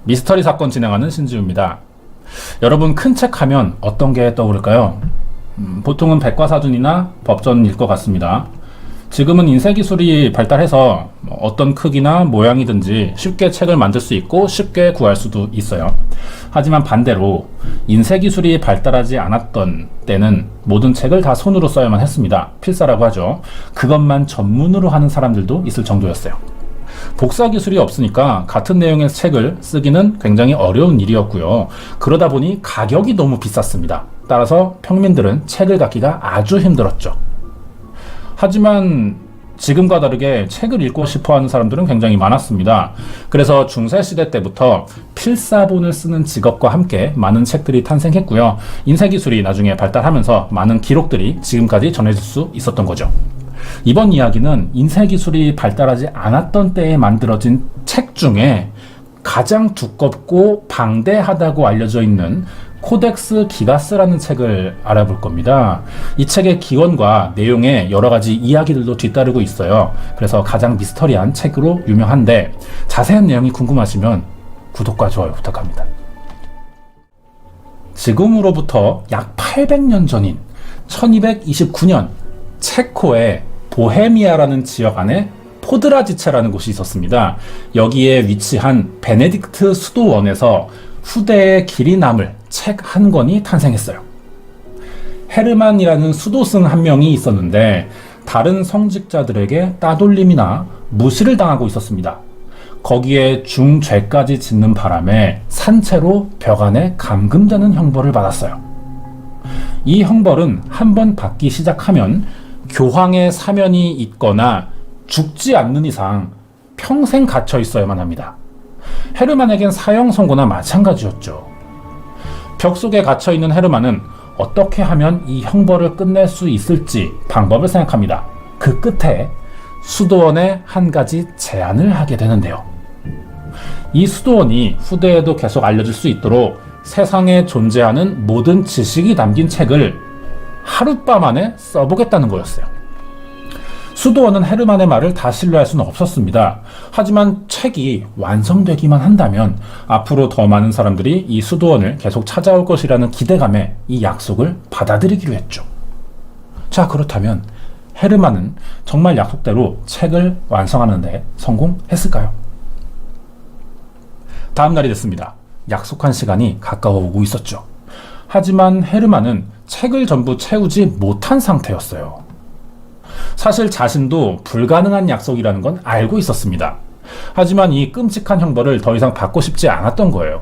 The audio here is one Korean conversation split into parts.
미스터리 사건 진행하는 신지우입니다. 여러분, 큰 책 하면 어떤 게 떠오를까요? 보통은 백과사전이나 법전일 것 같습니다. 지금은 인쇄기술이 발달해서 어떤 크기나 모양이든지 쉽게 책을 만들 수 있고 쉽게 구할 수도 있어요. 하지만 반대로 인쇄기술이 발달하지 않았던 때는 모든 책을 다 손으로 써야만 했습니다. 필사라고 하죠. 그것만 전문으로 하는 사람들도 있을 정도였어요. 복사 기술이 없으니까 같은 내용의 책을 쓰기는 굉장히 어려운 일이었고요. 그러다 보니 가격이 너무 비쌌습니다. 따라서 평민들은 책을 갖기가 아주 힘들었죠. 하지만 지금과 다르게 책을 읽고 싶어 하는 사람들은 굉장히 많았습니다. 그래서 중세시대 때부터 필사본을 쓰는 직업과 함께 많은 책들이 탄생했고요. 인쇄기술이 나중에 발달하면서 많은 기록들이 지금까지 전해질 수 있었던 거죠. 이번 이야기는 인쇄기술이 발달하지 않았던 때에 만들어진 책 중에 가장 두껍고 방대하다고 알려져 있는 코덱스 기가스라는 책을 알아볼 겁니다. 이 책의 기원과 내용에 여러 가지 이야기들도 뒤따르고 있어요. 그래서 가장 미스터리한 책으로 유명한데 자세한 내용이 궁금하시면 구독과 좋아요 부탁합니다. 지금으로부터 약 800년 전인 1229년 체코의 보헤미아라는 지역 안에 포드라지체라는 곳이 있었습니다. 여기에 위치한 베네딕트 수도원에서 후대에 길이 남을 책 한 권이 탄생했어요. 헤르만이라는 수도승 한 명이 있었는데 다른 성직자들에게 따돌림이나 무시를 당하고 있었습니다. 거기에 중죄까지 짓는 바람에 산채로 벽 안에 감금되는 형벌을 받았어요. 이 형벌은 한번 받기 시작하면 교황의 사면이 있거나 죽지 않는 이상 평생 갇혀 있어야만 합니다. 헤르만에겐 사형 선고나 마찬가지였죠. 벽 속에 갇혀 있는 헤르만은 어떻게 하면 이 형벌을 끝낼 수 있을지 방법을 생각합니다. 그 끝에 수도원에 한 가지 제안을 하게 되는데요. 이 수도원이 후대에도 계속 알려질 수 있도록 세상에 존재하는 모든 지식이 담긴 책을 하룻밤 안에 써보겠다는 거였어요. 수도원은 헤르만의 말을 다 신뢰할 수는 없었습니다. 하지만 책이 완성되기만 한다면 앞으로 더 많은 사람들이 이 수도원을 계속 찾아올 것이라는 기대감에 이 약속을 받아들이기로 했죠. 자, 그렇다면 헤르만은 정말 약속대로 책을 완성하는 데 성공했을까요? 다음 날이 됐습니다. 약속한 시간이 가까워 오고 있었죠. 하지만 헤르만은 책을 전부 채우지 못한 상태였어요. 사실 자신도 불가능한 약속이라는 건 알고 있었습니다. 하지만 이 끔찍한 형벌을 더 이상 받고 싶지 않았던 거예요.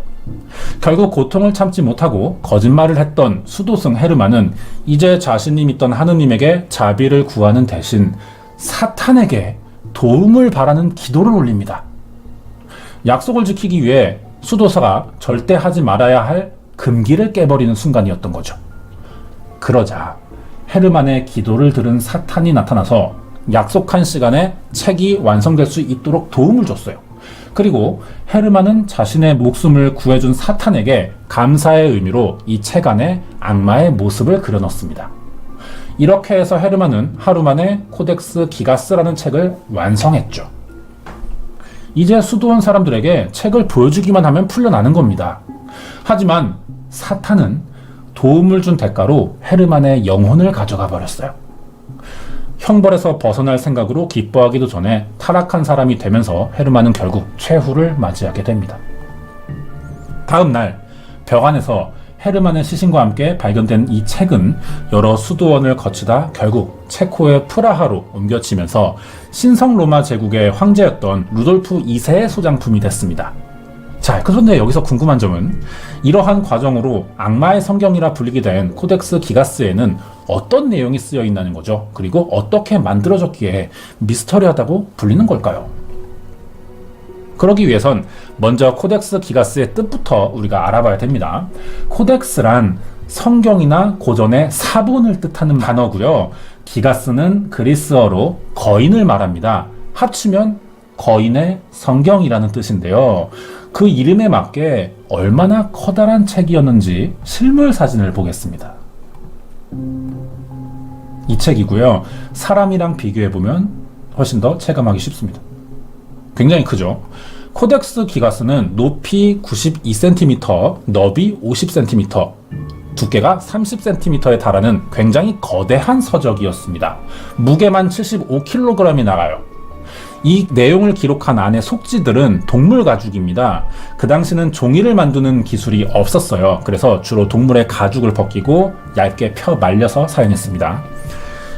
결국 고통을 참지 못하고 거짓말을 했던 수도승 헤르만은 이제 자신이 믿던 하느님에게 자비를 구하는 대신 사탄에게 도움을 바라는 기도를 올립니다. 약속을 지키기 위해 수도사가 절대 하지 말아야 할 금기를 깨버리는 순간이었던 거죠. 그러자 헤르만의 기도를 들은 사탄이 나타나서 약속한 시간에 책이 완성될 수 있도록 도움을 줬어요. 그리고 헤르만은 자신의 목숨을 구해준 사탄에게 감사의 의미로 이 책 안에 악마의 모습을 그려넣습니다. 이렇게 해서 헤르만은 하루 만에 코덱스 기가스라는 책을 완성했죠. 이제 수도원 사람들에게 책을 보여주기만 하면 풀려나는 겁니다. 하지만 사탄은 도움을 준 대가로 헤르만의 영혼을 가져가 버렸어요. 형벌에서 벗어날 생각으로 기뻐하기도 전에 타락한 사람이 되면서 헤르만은 결국 최후를 맞이하게 됩니다. 다음 날 벽 안에서 헤르만의 시신과 함께 발견된 이 책은 여러 수도원을 거치다 결국 체코의 프라하로 옮겨지면서 신성 로마 제국의 황제였던 루돌프 2세의 소장품이 됐습니다. 자, 그런데 여기서 궁금한 점은 이러한 과정으로 악마의 성경이라 불리게 된 코덱스 기가스에는 어떤 내용이 쓰여 있다는 거죠. 그리고 어떻게 만들어졌기에 미스터리하다고 불리는 걸까요? 그러기 위해선 먼저 코덱스 기가스의 뜻부터 우리가 알아봐야 됩니다. 코덱스란 성경이나 고전의 사본을 뜻하는 단어고요. 기가스는 그리스어로 거인을 말합니다. 합치면 거인의 성경이라는 뜻인데요. 그 이름에 맞게 얼마나 커다란 책이었는지 실물 사진을 보겠습니다. 이 책이고요. 사람이랑 비교해보면 훨씬 더 체감하기 쉽습니다. 굉장히 크죠. 코덱스 기가스는 높이 92cm, 너비 50cm, 두께가 30cm에 달하는 굉장히 거대한 서적이었습니다. 무게만 75kg이 나가요. 이 내용을 기록한 안의 속지들은 동물 가죽입니다. 그 당시는 종이를 만드는 기술이 없었어요. 그래서 주로 동물의 가죽을 벗기고 얇게 펴 말려서 사용했습니다.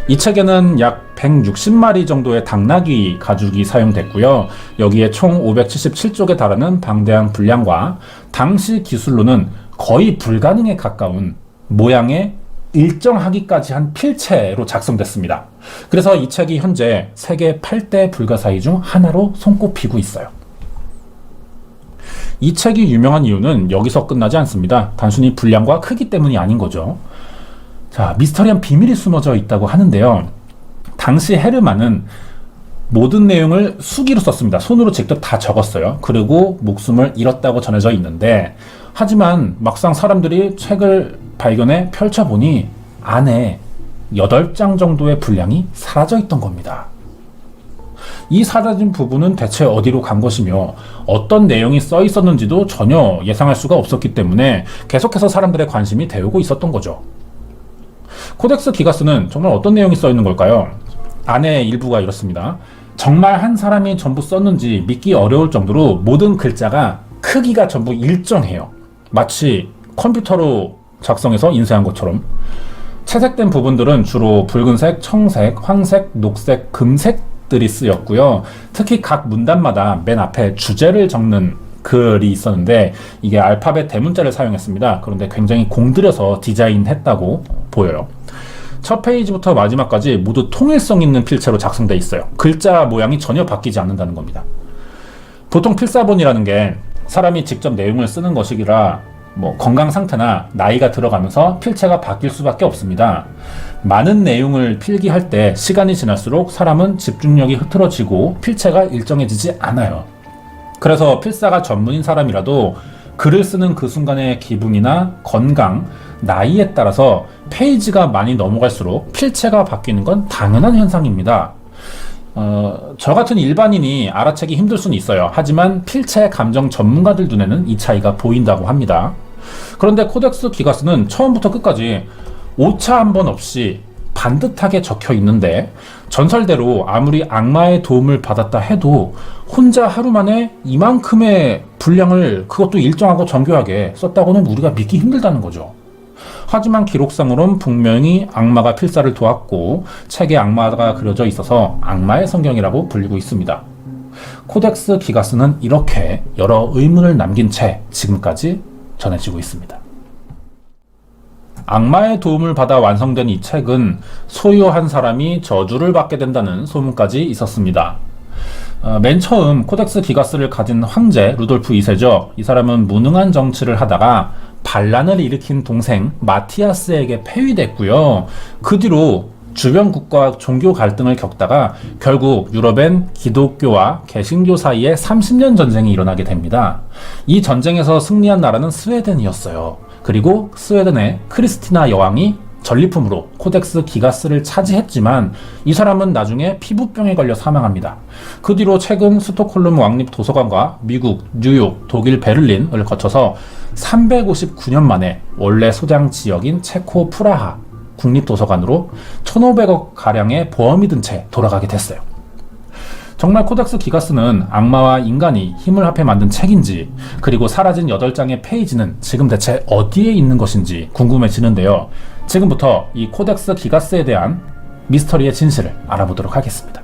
이 책에는 약 160마리 정도의 당나귀 가죽이 사용됐고요. 여기에 총 577쪽에 달하는 방대한 분량과 당시 기술로는 거의 불가능에 가까운 모양의 일정하기까지 한 필체로 작성됐습니다. 그래서 이 책이 현재 세계 8대 불가사의 중 하나로 손꼽히고 있어요. 이 책이 유명한 이유는 여기서 끝나지 않습니다. 단순히 분량과 크기 때문이 아닌 거죠. 자, 미스터리한 비밀이 숨어져 있다고 하는데요. 당시 헤르만은 모든 내용을 수기로 썼습니다. 손으로 직접 다 적었어요. 그리고 목숨을 잃었다고 전해져 있는데, 하지만 막상 사람들이 책을 발견해 펼쳐보니 안에 8장 정도의 분량이 사라져 있던 겁니다. 이 사라진 부분은 대체 어디로 간 것이며 어떤 내용이 써 있었는지도 전혀 예상할 수가 없었기 때문에 계속해서 사람들의 관심이 되오고 있었던 거죠. 코덱스 기가스는 정말 어떤 내용이 써 있는 걸까요? 안에 일부가 이렇습니다. 정말 한 사람이 전부 썼는지 믿기 어려울 정도로 모든 글자가 크기가 전부 일정해요. 마치 컴퓨터로 작성해서 인쇄한 것처럼. 채색된 부분들은 주로 붉은색, 청색, 황색, 녹색, 금색들이 쓰였고요. 특히 각 문단마다 맨 앞에 주제를 적는 글이 있었는데 이게 알파벳 대문자를 사용했습니다. 그런데 굉장히 공들여서 디자인했다고 보여요. 첫 페이지부터 마지막까지 모두 통일성 있는 필체로 작성되어 있어요. 글자 모양이 전혀 바뀌지 않는다는 겁니다. 보통 필사본이라는 게 사람이 직접 내용을 쓰는 것이라 건강 상태나 나이가 들어가면서 필체가 바뀔 수밖에 없습니다. 많은 내용을 필기할 때 시간이 지날수록 사람은 집중력이 흐트러지고 필체가 일정해지지 않아요. 그래서 필사가 전문인 사람이라도 글을 쓰는 그 순간의 기분이나 건강, 나이에 따라서 페이지가 많이 넘어갈수록 필체가 바뀌는 건 당연한 현상입니다. 저 같은 일반인이 알아채기 힘들 수는 있어요. 하지만 필체 감정 전문가들 눈에는 이 차이가 보인다고 합니다. 그런데 코덱스 기가스는 처음부터 끝까지 오차 한 번 없이 반듯하게 적혀 있는데, 전설대로 아무리 악마의 도움을 받았다 해도 혼자 하루 만에 이만큼의 분량을, 그것도 일정하고 정교하게 썼다고는 우리가 믿기 힘들다는 거죠. 하지만 기록상으로는 분명히 악마가 필사를 도왔고 책에 악마가 그려져 있어서 악마의 성경이라고 불리고 있습니다. 코덱스 기가스는 이렇게 여러 의문을 남긴 채 지금까지 전해지고 있습니다. 악마의 도움을 받아 완성된 이 책은 소유한 사람이 저주를 받게 된다는 소문까지 있었습니다. 맨 처음 코덱스 기가스를 가진 황제 루돌프 2세죠. 이 사람은 무능한 정치를 하다가 반란을 일으킨 동생 마티아스에게 폐위됐고요. 그 뒤로 주변 국가와 종교 갈등을 겪다가 결국 유럽엔 기독교와 개신교 사이에 30년 전쟁이 일어나게 됩니다. 이 전쟁에서 승리한 나라는 스웨덴이었어요. 그리고 스웨덴의 크리스티나 여왕이 전리품으로 코덱스 기가스를 차지했지만 이 사람은 나중에 피부병에 걸려 사망합니다. 그 뒤로 책은 스톡홀름 왕립 도서관과 미국, 뉴욕, 독일 베를린을 거쳐서 359년 만에 원래 소장 지역인 체코 프라하 국립도서관으로 1,500억 가량의 보험이 든 채 돌아가게 됐어요. 정말 코덱스 기가스는 악마와 인간이 힘을 합해 만든 책인지, 그리고 사라진 8장의 페이지는 지금 대체 어디에 있는 것인지 궁금해지는데요. 지금부터 이 코덱스 기가스에 대한 미스터리의 진실을 알아보도록 하겠습니다.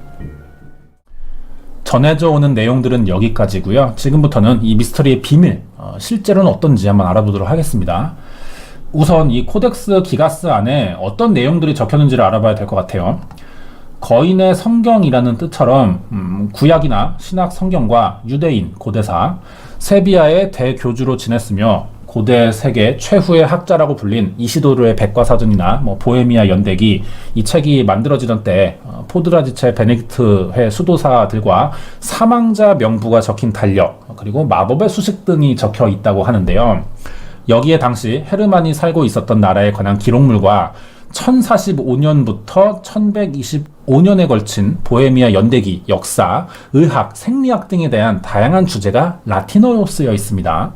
전해져 오는 내용들은 여기까지고요. 지금부터는 이 미스터리의 비밀, 실제로는 어떤지 한번 알아보도록 하겠습니다. 우선 이 코덱스 기가스 안에 어떤 내용들이 적혔는지를 알아봐야 될 것 같아요. 거인의 성경이라는 뜻처럼 구약이나 신약 성경과 유대인, 고대사, 세비야의 대교주로 지냈으며 고대 세계 최후의 학자라고 불린 이시도르의 백과사전이나 보헤미아 연대기, 이 책이 만들어지던 때 포드라지체 베네딕트회 수도사들과 사망자 명부가 적힌 달력, 그리고 마법의 수식 등이 적혀 있다고 하는데요. 여기에 당시 헤르만이 살고 있었던 나라에 관한 기록물과 1045년부터 1125년에 걸친 보헤미아 연대기, 역사, 의학, 생리학 등에 대한 다양한 주제가 라틴어로 쓰여 있습니다.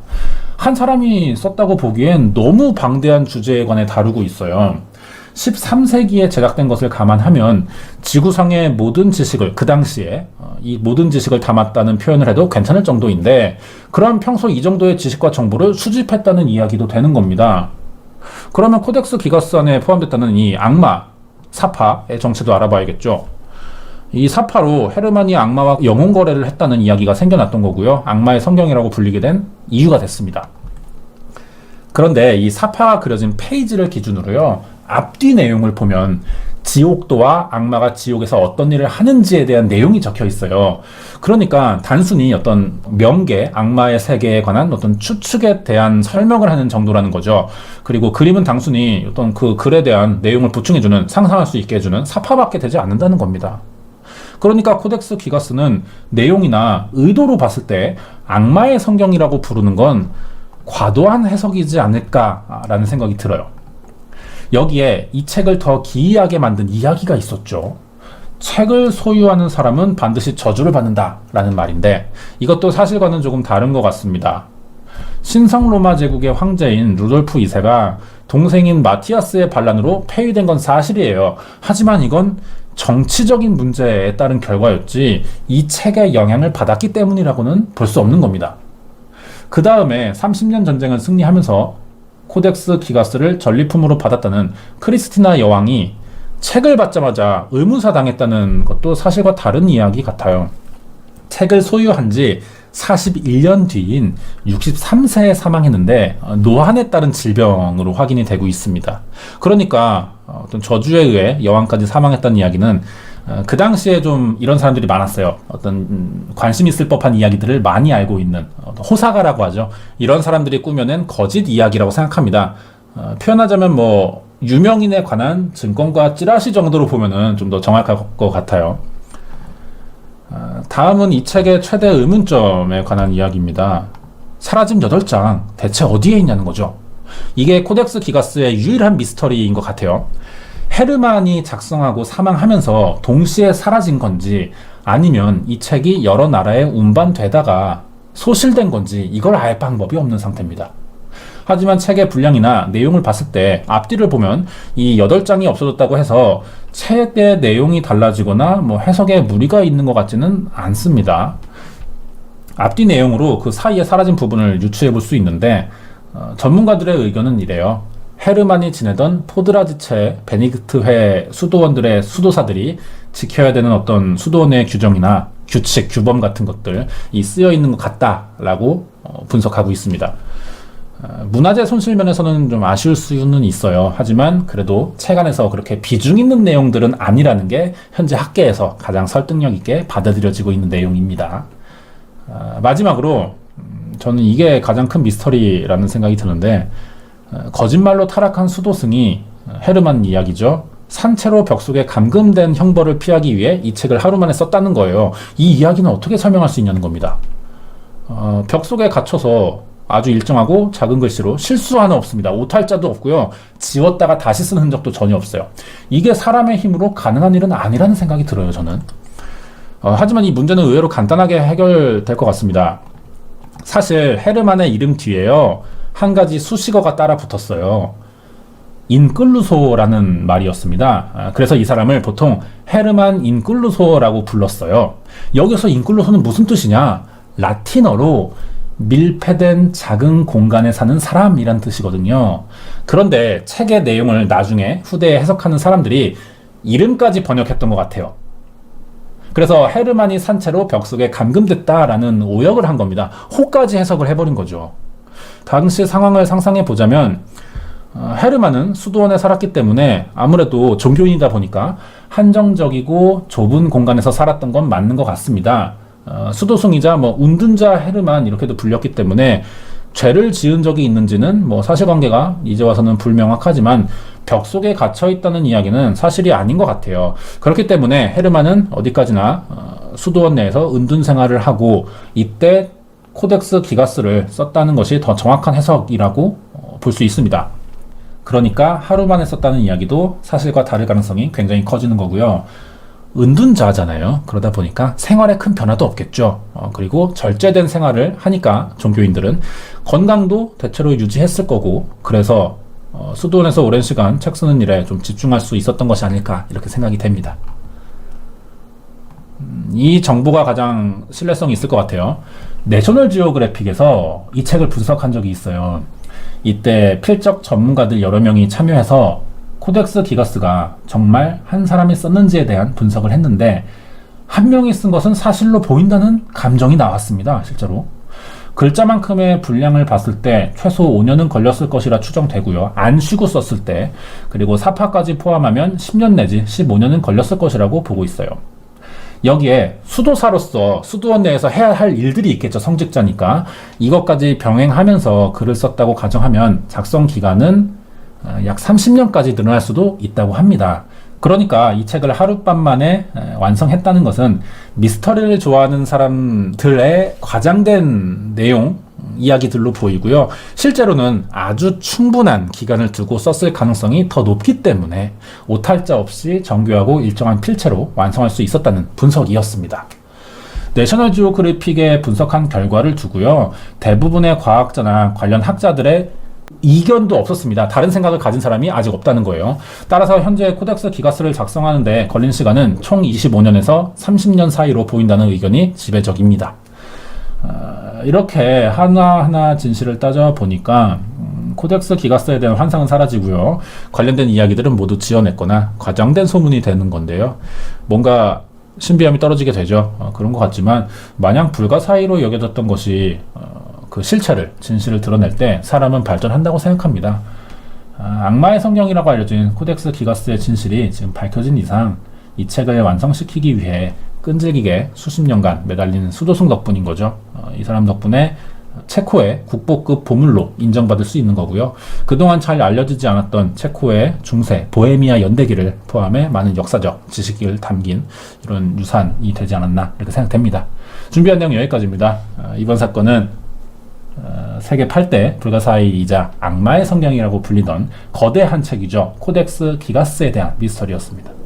한 사람이 썼다고 보기엔 너무 방대한 주제에 관해 다루고 있어요. 13세기에 제작된 것을 감안하면 지구상의 모든 지식을, 그 당시에 이 모든 지식을 담았다는 표현을 해도 괜찮을 정도인데, 그럼 평소 이 정도의 지식과 정보를 수집했다는 이야기도 되는 겁니다. 그러면 코덱스 기가스 안에 포함됐다는 이 악마, 사파의 정체도 알아봐야겠죠. 이 사파로 헤르만이 악마와 영혼 거래를 했다는 이야기가 생겨났던 거고요. 악마의 성경이라고 불리게 된 이유가 됐습니다. 그런데 이 사파가 그려진 페이지를 기준으로요, 앞뒤 내용을 보면 지옥도와 악마가 지옥에서 어떤 일을 하는지에 대한 내용이 적혀 있어요. 그러니까 단순히 어떤 명계, 악마의 세계에 관한 어떤 추측에 대한 설명을 하는 정도라는 거죠. 그리고 그림은 단순히 어떤 그 글에 대한 내용을 보충해주는, 상상할 수 있게 해주는 사파밖에 되지 않는다는 겁니다. 그러니까 코덱스 기가스는 내용이나 의도로 봤을 때 악마의 성경이라고 부르는 건 과도한 해석이지 않을까라는 생각이 들어요. 여기에 이 책을 더 기이하게 만든 이야기가 있었죠. 책을 소유하는 사람은 반드시 저주를 받는다라는 말인데, 이것도 사실과는 조금 다른 것 같습니다. 신성 로마 제국의 황제인 루돌프 2세가 동생인 마티아스의 반란으로 폐위된 건 사실이에요. 하지만 이건 정치적인 문제에 따른 결과였지 이 책의 영향을 받았기 때문이라고는 볼 수 없는 겁니다. 그 다음에 30년 전쟁을 승리하면서 코덱스 기가스를 전리품으로 받았다는 크리스티나 여왕이 책을 받자마자 의문사 당했다는 것도 사실과 다른 이야기 같아요. 책을 소유한 지 41년 뒤인 63세에 사망했는데 노환에 따른 질병으로 확인이 되고 있습니다. 그러니까 어떤 저주에 의해 여왕까지 사망했다는 이야기는 그 당시에 좀 이런 사람들이 많았어요. 어떤 관심 있을 법한 이야기들을 많이 알고 있는 호사가라고 하죠. 이런 사람들이 꾸며낸 거짓 이야기라고 생각합니다. 표현하자면 뭐 유명인에 관한 증권가 찌라시 정도로 보면은 좀 더 정확할 것 같아요. 다음은 이 책의 최대 의문점에 관한 이야기입니다. 사라진 8장 대체 어디에 있냐는 거죠. 이게 코덱스 기가스의 유일한 미스터리인 것 같아요. 헤르만이 작성하고 사망하면서 동시에 사라진 건지, 아니면 이 책이 여러 나라에 운반되다가 소실된 건지 이걸 알 방법이 없는 상태입니다. 하지만 책의 분량이나 내용을 봤을 때 앞뒤를 보면 이 8장이 없어졌다고 해서 책의 내용이 달라지거나 뭐 해석에 무리가 있는 것 같지는 않습니다. 앞뒤 내용으로 그 사이에 사라진 부분을 유추해 볼 수 있는데, 전문가들의 의견은 이래요. 헤르만이 지내던 포드라지체 베니딕트회 수도원들의 수도사들이 지켜야 되는 어떤 수도원의 규정이나 규칙, 규범 같은 것들이 쓰여 있는 것 같다라고 분석하고 있습니다. 문화재 손실 면에서는 좀 아쉬울 수는 있어요. 하지만 그래도 책 안에서 그렇게 비중 있는 내용들은 아니라는 게 현재 학계에서 가장 설득력 있게 받아들여지고 있는 내용입니다. 마지막으로 저는 이게 가장 큰 미스터리라는 생각이 드는데, 거짓말로 타락한 수도승이 헤르만 이야기죠. 산채로 벽 속에 감금된 형벌을 피하기 위해 이 책을 하루 만에 썼다는 거예요. 이 이야기는 어떻게 설명할 수 있냐는 겁니다. 벽 속에 갇혀서 아주 일정하고 작은 글씨로 실수 하나 없습니다. 오탈자도 없고요. 지웠다가 다시 쓰는 흔적도 전혀 없어요. 이게 사람의 힘으로 가능한 일은 아니라는 생각이 들어요, 저는. 하지만 이 문제는 의외로 간단하게 해결될 것 같습니다. 사실 헤르만의 이름 뒤에요, 한 가지 수식어가 따라 붙었어요. 인끌루소라는 말이었습니다. 그래서 이 사람을 보통 헤르만 인끌루소라고 불렀어요. 여기서 인끌루소는 무슨 뜻이냐? 라틴어로 밀폐된 작은 공간에 사는 사람이란 뜻이거든요. 그런데 책의 내용을 나중에 후대에 해석하는 사람들이 이름까지 번역했던 것 같아요. 그래서 헤르만이 산채로 벽 속에 감금됐다라는 오역을 한 겁니다. 호까지 해석을 해버린 거죠. 당시 상황을 상상해 보자면 헤르만은 수도원에 살았기 때문에 아무래도 종교인이다 보니까 한정적이고 좁은 공간에서 살았던 건 맞는 것 같습니다. 수도승이자 뭐 운둔자 헤르만 이렇게도 불렸기 때문에 죄를 지은 적이 있는지는 뭐 사실관계가 이제 와서는 불명확하지만 벽 속에 갇혀 있다는 이야기는 사실이 아닌 것 같아요. 그렇기 때문에 헤르만은 어디까지나 수도원 내에서 은둔 생활을 하고 이때 코덱스 기가스를 썼다는 것이 더 정확한 해석이라고 볼 수 있습니다. 그러니까 하루 만에 썼다는 이야기도 사실과 다를 가능성이 굉장히 커지는 거고요. 은둔자잖아요. 그러다 보니까 생활에 큰 변화도 없겠죠. 그리고 절제된 생활을 하니까 종교인들은 건강도 대체로 유지했을 거고, 그래서 수도원에서 오랜 시간 책 쓰는 일에 좀 집중할 수 있었던 것이 아닐까 이렇게 생각이 됩니다. 이 정보가 가장 신뢰성이 있을 것 같아요. 내셔널 지오그래픽에서 이 책을 분석한 적이 있어요. 이때 필적 전문가들 여러 명이 참여해서 코덱스 기가스가 정말 한 사람이 썼는지에 대한 분석을 했는데, 한 명이 쓴 것은 사실로 보인다는 감정이 나왔습니다. 실제로 글자만큼의 분량을 봤을 때 최소 5년은 걸렸을 것이라 추정되고요. 안 쉬고 썼을 때, 그리고 사파까지 포함하면 10년 내지 15년은 걸렸을 것이라고 보고 있어요. 여기에 수도사로서 수도원 내에서 해야 할 일들이 있겠죠. 성직자니까. 이것까지 병행하면서 글을 썼다고 가정하면 작성 기간은 약 30년까지 늘어날 수도 있다고 합니다. 그러니까 이 책을 하룻밤 만에 완성했다는 것은 미스터리를 좋아하는 사람들의 과장된 내용, 이야기들로 보이고요. 실제로는 아주 충분한 기간을 두고 썼을 가능성이 더 높기 때문에 오탈자 없이 정교하고 일정한 필체로 완성할 수 있었다는 분석이었습니다. 내셔널 지오그래픽의 분석한 결과를 두고요. 대부분의 과학자나 관련 학자들의 이견도 없었습니다. 다른 생각을 가진 사람이 아직 없다는 거예요. 따라서 현재 코덱스 기가스를 작성하는데 걸린 시간은 총 25년에서 30년 사이로 보인다는 의견이 지배적입니다. 이렇게 하나하나 진실을 따져보니까 코덱스 기가스에 대한 환상은 사라지고요. 관련된 이야기들은 모두 지어냈거나 과장된 소문이 되는 건데요. 뭔가 신비함이 떨어지게 되죠. 그런 것 같지만 마냥 불가사의로 여겨졌던 것이 그 실체를, 진실을 드러낼 때 사람은 발전한다고 생각합니다. 악마의 성경이라고 알려진 코덱스 기가스의 진실이 지금 밝혀진 이상 이 책을 완성시키기 위해 끈질기게 수십 년간 매달린 수도승 덕분인 거죠. 이 사람 덕분에 체코의 국보급 보물로 인정받을 수 있는 거고요. 그동안 잘 알려지지 않았던 체코의 중세 보헤미아 연대기를 포함해 많은 역사적 지식을 담긴 이런 유산이 되지 않았나 이렇게 생각됩니다. 준비한 내용 여기까지입니다. 이번 사건은 세계 8대 불가사의이자 악마의 성경이라고 불리던 거대한 책이죠. 코덱스 기가스에 대한 미스터리였습니다.